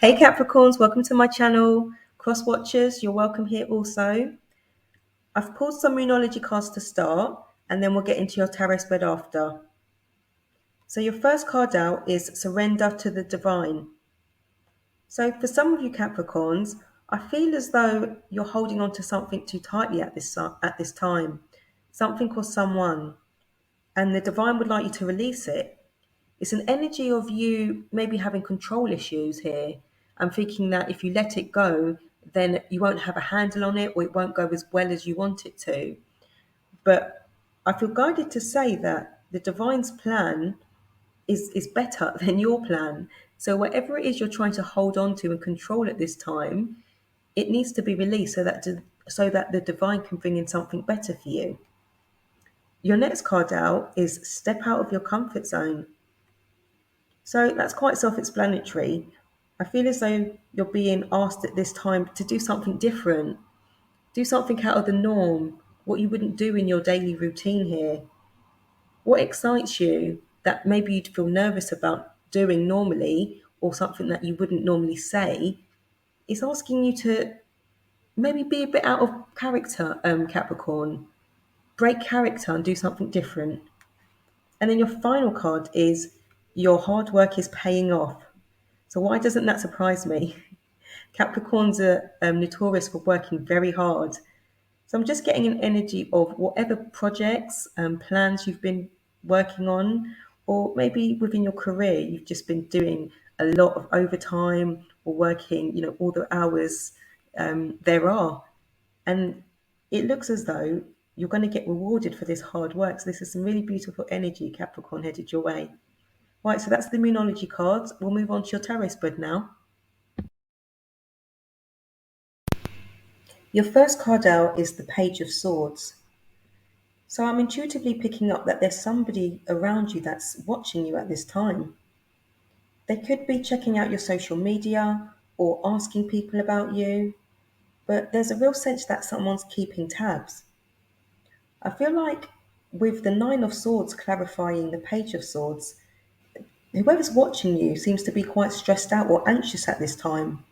Hey Capricorns, welcome to my channel. Cross watchers, you're welcome here also. I've pulled some Moonology cards to start, and then we'll get into your tarot spread after. So your first card out is Surrender to the Divine. So for some of you Capricorns, I feel as though you're holding on to something too tightly at this time, something or someone, and the Divine would like you to release it. It's an energy of you maybe having control issues here. I'm thinking that if you let it go, then you won't have a handle on it or it won't go as well as you want it to. But I feel guided to say that the divine's plan is better than your plan. So whatever it is you're trying to hold on to and control at this time, it needs to be released so that the divine can bring in something better for you. Your next card out is step out of your comfort zone. So that's quite self explanatory. I feel as though you're being asked at this time to do something different, do something out of the norm, what you wouldn't do in your daily routine here. What excites you that maybe you'd feel nervous about doing normally, or something that you wouldn't normally say, is asking you to maybe be a bit out of character, Capricorn. Break character and do something different. And then your final card is your hard work is paying off. So why doesn't that surprise me? Capricorns are notorious for working very hard. So I'm just getting an energy of whatever projects and plans you've been working on, or maybe within your career, you've just been doing a lot of overtime or working, all the hours there are. And it looks as though you're going to get rewarded for this hard work. So this is some really beautiful energy, Capricorn, headed your way. Right, so that's the Moonology cards. We'll move on to your tarot spread now. Your first card out is the Page of Swords. So I'm intuitively picking up that there's somebody around you that's watching you at this time. They could be checking out your social media or asking people about you, but there's a real sense that someone's keeping tabs. I feel like with the Nine of Swords clarifying the Page of Swords, whoever's watching you seems to be quite stressed out or anxious at this time.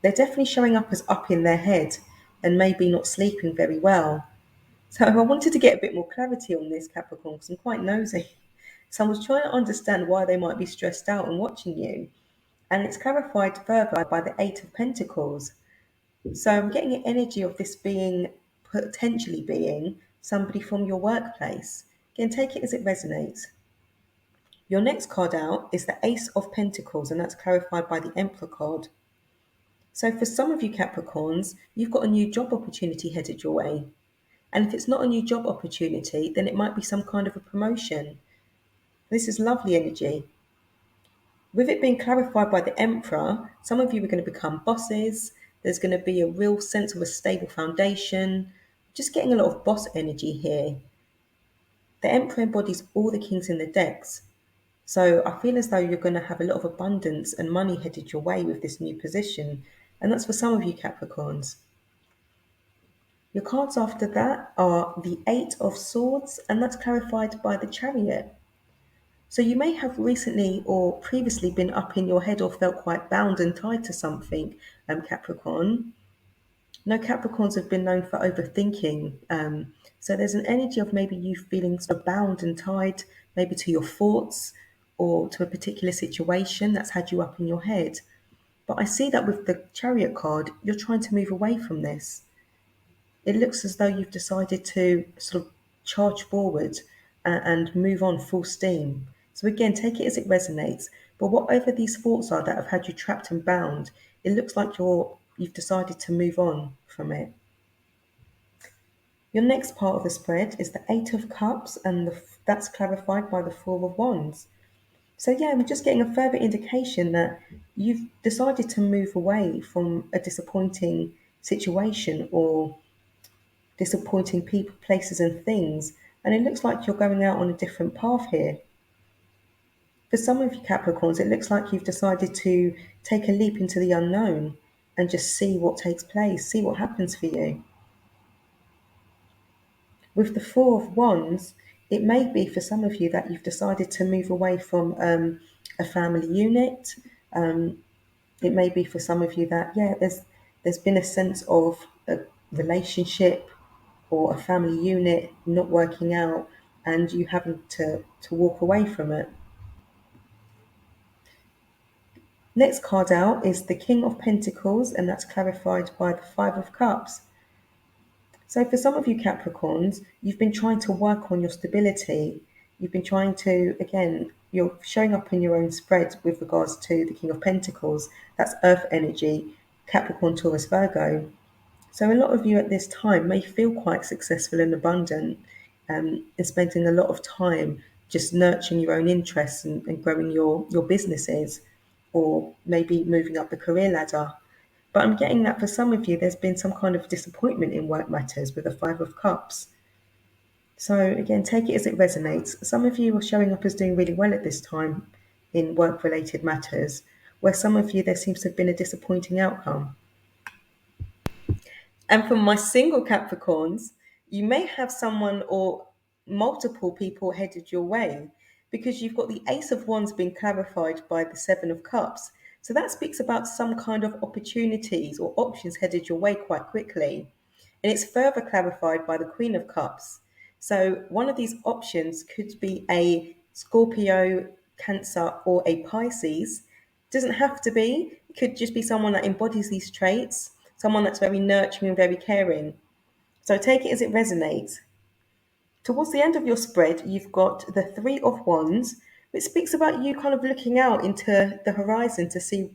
They're definitely showing up as up in their head and maybe not sleeping very well. So I wanted to get a bit more clarity on this, Capricorn, because I'm quite nosy. So I was trying to understand why they might be stressed out and watching you. And it's clarified further by the Eight of Pentacles. So I'm getting an energy of this being, potentially being, somebody from your workplace. Again, take it as it resonates. Your next card out is the Ace of Pentacles, and that's clarified by the Emperor card. So for some of you Capricorns, you've got a new job opportunity headed your way. And if it's not a new job opportunity, then it might be some kind of a promotion. This is lovely energy. With it being clarified by the Emperor, some of you are going to become bosses. There's going to be a real sense of a stable foundation. Just getting a lot of boss energy here. The Emperor embodies all the kings in the decks. So I feel as though you're going to have a lot of abundance and money headed your way with this new position. And that's for some of you Capricorns. Your cards after that are the Eight of Swords, and that's clarified by the Chariot. So you may have recently or previously been up in your head or felt quite bound and tied to something, Capricorn. No, Capricorns have been known for overthinking. So there's an energy of maybe you feeling sort of bound and tied, maybe to your thoughts or to a particular situation that's had you up in your head. But I see that with the Chariot card, you're trying to move away from this. It looks as though you've decided to sort of charge forward and move on full steam. So again, take it as it resonates. But whatever these thoughts are that have had you trapped and bound, it looks like you've decided to move on from it. Your next part of the spread is the Eight of Cups, and that's clarified by the Four of Wands. So yeah, I'm just getting a further indication that you've decided to move away from a disappointing situation or disappointing people, places, and things. And it looks like you're going out on a different path here. For some of you Capricorns, it looks like you've decided to take a leap into the unknown and just see what takes place, see what happens for you. With the Four of Wands, it may be for some of you that you've decided to move away from a family unit, It may be for some of you that, yeah, there's been a sense of a relationship or a family unit not working out and you having to walk away from it. Next card out is the King of Pentacles, and that's clarified by the Five of Cups. So for some of you Capricorns, you've been trying to work on your stability. You've been trying to, again, you're showing up in your own spread with regards to the King of Pentacles. That's Earth energy, Capricorn, Taurus, Virgo. So a lot of you at this time may feel quite successful and abundant, and spending a lot of time just nurturing your own interests and growing your businesses, or maybe moving up the career ladder. But I'm getting that for some of you, there's been some kind of disappointment in work matters with the Five of Cups. So again, take it as it resonates. Some of you are showing up as doing really well at this time in work-related matters, where some of you, there seems to have been a disappointing outcome. And for my single Capricorns, you may have someone or multiple people headed your way because you've got the Ace of Wands being clarified by the Seven of Cups. So that speaks about some kind of opportunities or options headed your way quite quickly. And it's further clarified by the Queen of Cups. So one of these options could be a Scorpio, Cancer, or a Pisces. Doesn't have to be. It could just be someone that embodies these traits, someone that's very nurturing and very caring. So take it as it resonates. Towards the end of your spread, you've got the Three of Wands, which speaks about you kind of looking out into the horizon to see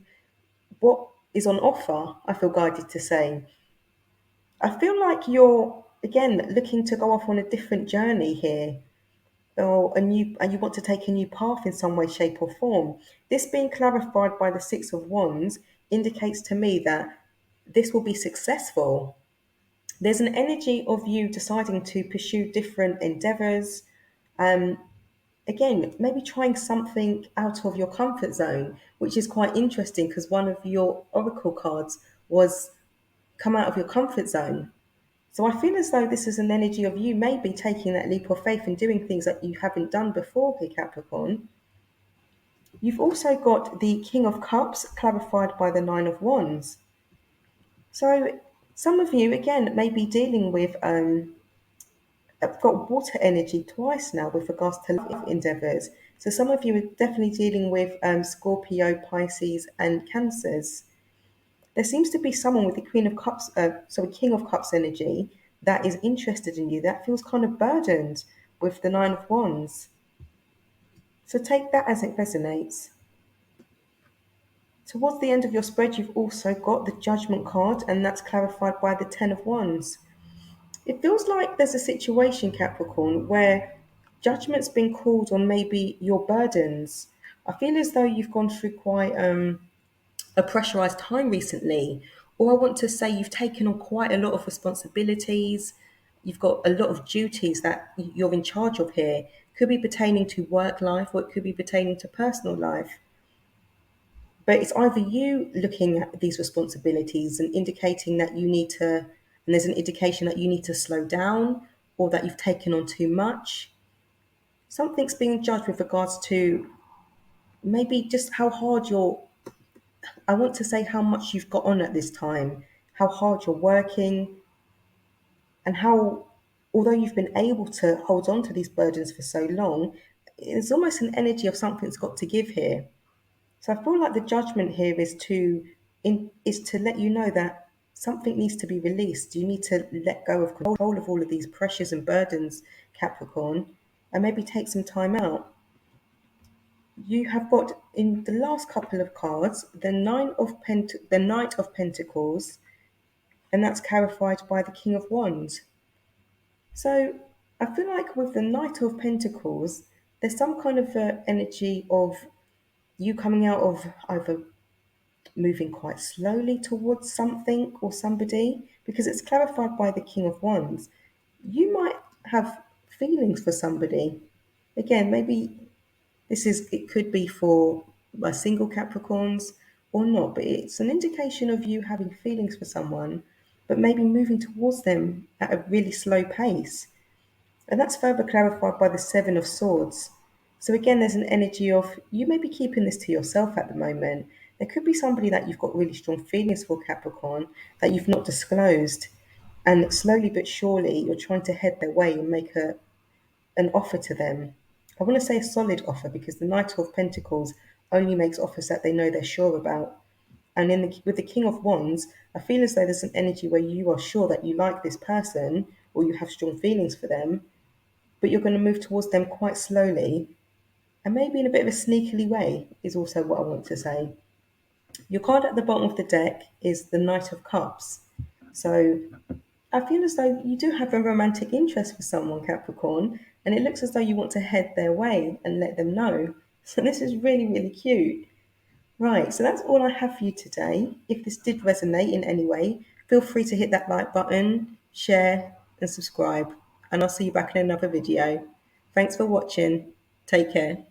what is on offer, I feel guided to say. I feel like you're, again, looking to go off on a different journey here, or a new, and you want to take a new path in some way, shape, or form. This being clarified by the Six of Wands indicates to me that this will be successful. There's an energy of you deciding to pursue different endeavors. Again, maybe trying something out of your comfort zone, which is quite interesting because one of your oracle cards was come out of your comfort zone. So I feel as though this is an energy of you maybe taking that leap of faith and doing things that you haven't done before here, Capricorn. You've also got the King of Cups clarified by the Nine of Wands. So some of you, again, may be dealing with, I've got water energy twice now with regards to life endeavors. So some of you are definitely dealing with Scorpio, Pisces, and Cancers. There seems to be someone with the Queen of Cups, King of Cups energy that is interested in you, that feels kind of burdened with the Nine of Wands. So take that as it resonates. Towards the end of your spread, you've also got the Judgment card, and that's clarified by the Ten of Wands. It feels like there's a situation, Capricorn, where judgment's been called on maybe your burdens. I feel as though you've gone through quite a pressurized time recently, or I want to say you've taken on quite a lot of responsibilities. You've got a lot of duties that you're in charge of here. Could be pertaining to work life, or it could be pertaining to personal life. But it's either you looking at these responsibilities and indicating that you need to, and there's an indication that you need to slow down, or that you've taken on too much. Something's being judged with regards to maybe just how hard you're, I want to say how much you've got on at this time, how hard you're working, and how, although you've been able to hold on to these burdens for so long, it's almost an energy of something's got to give here. So I feel like the judgment here is to let you know that something needs to be released. You need to let go of control of all of these pressures and burdens, Capricorn, and maybe take some time out. You have got in the last couple of cards the Knight of Pentacles, and that's clarified by the King of Wands. So I feel like with the Knight of Pentacles, there's some kind of energy of you coming out of either moving quite slowly towards something or somebody, because it's clarified by the King of Wands. You might have feelings for somebody. Again, maybe it could be for a single Capricorns or not, but it's an indication of you having feelings for someone, but maybe moving towards them at a really slow pace. And that's further clarified by the Seven of Swords. So again, there's an energy of you may be keeping this to yourself at the moment. There could be somebody that you've got really strong feelings for, Capricorn, that you've not disclosed. And slowly but surely, you're trying to head their way and make an offer to them. I want to say a solid offer because the Knight of Pentacles only makes offers that they know they're sure about. And with the King of Wands, I feel as though there's an energy where you are sure that you like this person or you have strong feelings for them, but you're going to move towards them quite slowly and maybe in a bit of a sneakily way, is also what I want to say. Your card at the bottom of the deck is the Knight of Cups. So I feel as though you do have a romantic interest for someone, Capricorn, and it looks as though you want to head their way and let them know. So this is really, really cute. Right, so that's all I have for you today. If this did resonate in any way, feel free to hit that like button, share, and subscribe. And I'll see you back in another video. Thanks for watching. Take care.